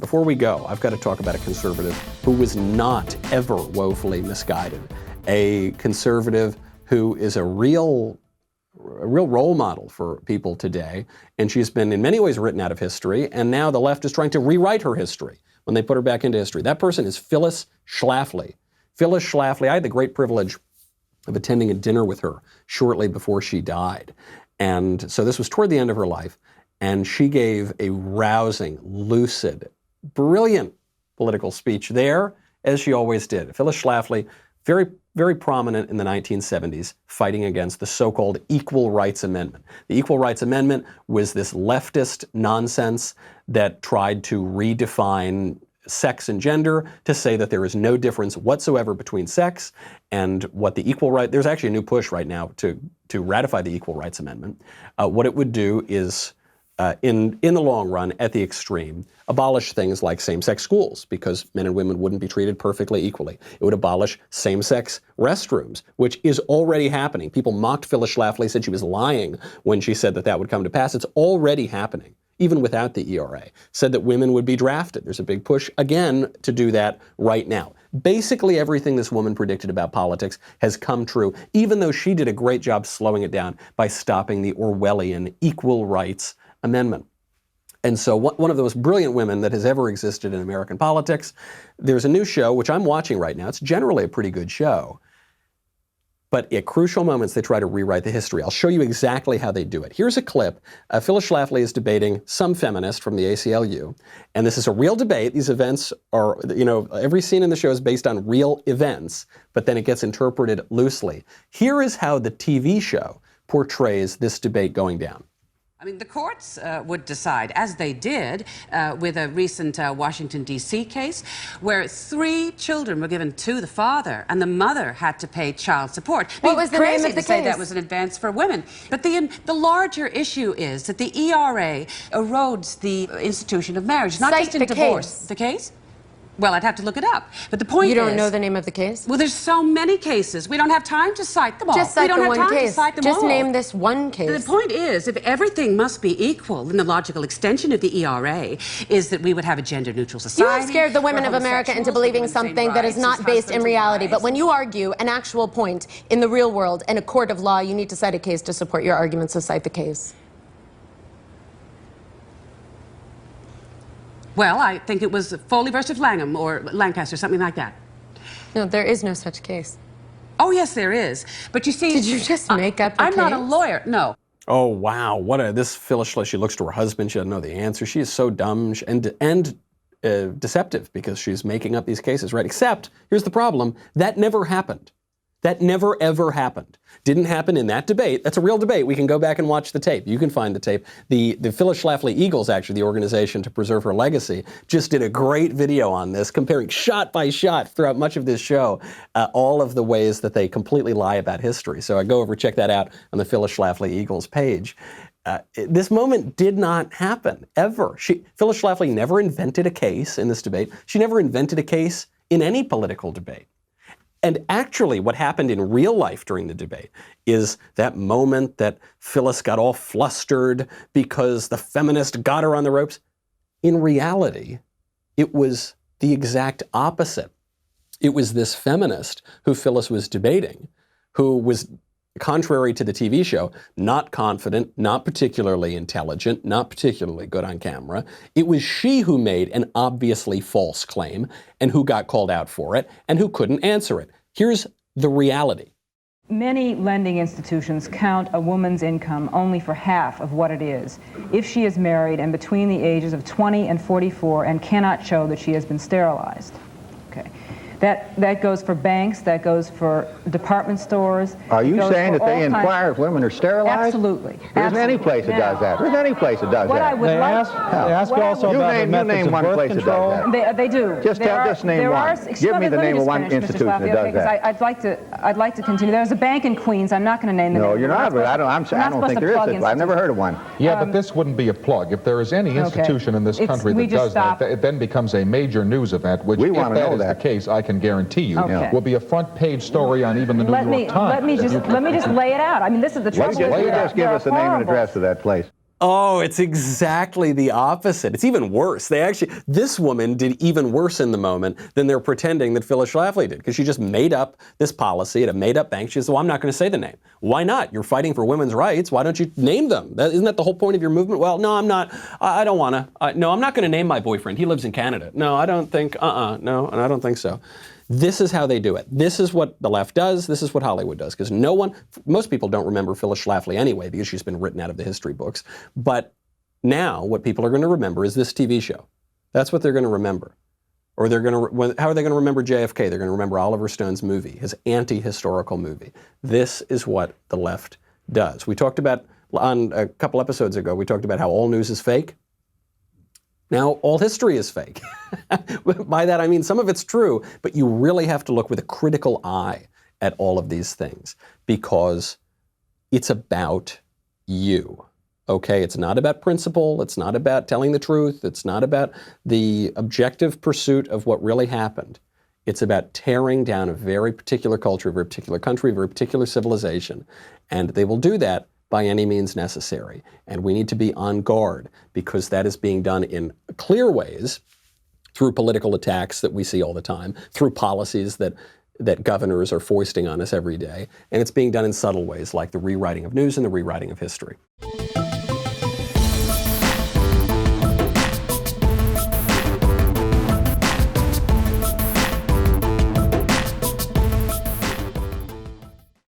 before we go, I've got to talk about a conservative who was not ever woefully misguided. A conservative who is a real role model for people today. And she's been in many ways written out of history. And now the left is trying to rewrite her history when they put her back into history. That person is Phyllis Schlafly. Phyllis Schlafly, I had the great privilege of attending a dinner with her shortly before she died. And so this was toward the end of her life. And she gave a rousing, lucid, brilliant political speech there, as she always did. Phyllis Schlafly, very, very prominent in the 1970s, fighting against the so-called Equal Rights Amendment. The Equal Rights Amendment was this leftist nonsense that tried to redefine sex and gender to say that there is no difference whatsoever between sex and what the equal right. There's actually a new push right now to ratify the Equal Rights Amendment. What it would do is, in the long run, at the extreme, abolish things like same-sex schools because men and women wouldn't be treated perfectly equally. It would abolish same-sex restrooms, which is already happening. People mocked Phyllis Schlafly, said she was lying when she said that that would come to pass. It's already happening, even without the ERA. Said that women would be drafted. There's a big push, again, to do that right now. Basically everything this woman predicted about politics has come true, even though she did a great job slowing it down by stopping the Orwellian Equal Rights Amendment. And so one of the most brilliant women that has ever existed in American politics. There's a new show, which I'm watching right now. It's generally a pretty good show. But at crucial moments, they try to rewrite the history. I'll show you exactly how they do it. Here's a clip. Phyllis Schlafly is debating some feminist from the ACLU. And this is a real debate. These events are, every scene in the show is based on real events, but then it gets interpreted loosely. Here is how the TV show portrays this debate going down. I mean, the courts would decide, as they did with a recent Washington, D.C. case, where 3 children were given to the father, and the mother had to pay child support. What was the name of the case? Say that was an advance for women. But the larger issue is that the ERA erodes the institution of marriage, not just in divorce. The case? Well, I'd have to look it up. But the point is... You don't know the name of the case? Well, there's so many cases. We don't have time to cite them all. Just cite the one case. We don't have time to cite them all. Just name this one case. The point is, if everything must be equal, then the logical extension of the ERA is that we would have a gender-neutral society. You have scared the women of America into believing something that is not based in reality. But when you argue an actual point in the real world in a court of law, you need to cite a case to support your arguments, so cite the case. Well, I think it was Foley versus Langham or Lancaster, something like that. No, there is no such case. Oh, yes, there is. But you see... Did you just make up a case? I'm not a lawyer, no. Oh, wow. This Phyllis Schlafly, she looks to her husband. She doesn't know the answer. She is so dumb and deceptive because she's making up these cases, right? Except, here's the problem, that never happened. That never, ever happened. Didn't happen in that debate. That's a real debate. We can go back and watch the tape. You can find the tape. The Phyllis Schlafly Eagles, actually, the organization to preserve her legacy, just did a great video on this, comparing shot by shot throughout much of this show, all of the ways that they completely lie about history. So I go over, check that out on the Phyllis Schlafly Eagles page. This moment did not happen, ever. Phyllis Schlafly never invented a case in this debate. She never invented a case in any political debate. And actually, what happened in real life during the debate is that moment that Phyllis got all flustered because the feminist got her on the ropes. In reality, it was the exact opposite. It was this feminist who Phyllis was debating, who was, contrary to the TV show, not confident, not particularly intelligent, not particularly good on camera. It was she who made an obviously false claim and who got called out for it and who couldn't answer it. Here's the reality. Many lending institutions count a woman's income only for half of what it is if she is married and between the ages of 20 and 44 and cannot show that she has been sterilized. Okay. That goes for banks, that goes for department stores. Are you saying that they inquire if women are sterilized? Absolutely. There isn't any place that does that. There isn't any place that does that. They ask you also about the methods of birth control. They do. Just name one. Give me the name of one institution that does that. I'd like to continue. There's a bank in Queens. I'm not going to name the name. No, you're not. I don't think there is. I've never heard of one. Yeah, but this wouldn't be a plug. If there is any institution in this country that does that, it then becomes a major news event, which, if that is the case, I can guarantee you will be a front-page story on even the New York Times. Let me just lay it out. I mean, this is the trouble. You just give us the name and address of that place. Oh, it's exactly the opposite. It's even worse. This woman did even worse in the moment than they're pretending that Phyllis Schlafly did, because she just made up this policy at a made-up bank. She said, well, I'm not going to say the name. Why not? You're fighting for women's rights. Why don't you name them? Isn't that the whole point of your movement? Well, no, I'm not. I don't want to. No, I'm not going to name my boyfriend. He lives in Canada. No, I don't think, no, and I don't think so. This is how they do it. This is what the left does. This is what Hollywood does. Because most people don't remember Phyllis Schlafly anyway, because she's been written out of the history books. But now what people are going to remember is this TV show. That's what they're going to remember. Or how are they going to remember JFK? They're going to remember Oliver Stone's movie, his anti-historical movie. This is what the left does. We talked about, on a couple episodes ago, we talked about how all news is fake. Now, all history is fake. By that, I mean some of it's true, but you really have to look with a critical eye at all of these things, because it's about you, okay? It's not about principle. It's not about telling the truth. It's not about the objective pursuit of what really happened. It's about tearing down a very particular culture, a very particular country, a very particular civilization, and they will do that by any means necessary. And we need to be on guard, because that is being done in clear ways through political attacks that we see all the time, through policies that governors are foisting on us every day. And it's being done in subtle ways, like the rewriting of news and the rewriting of history.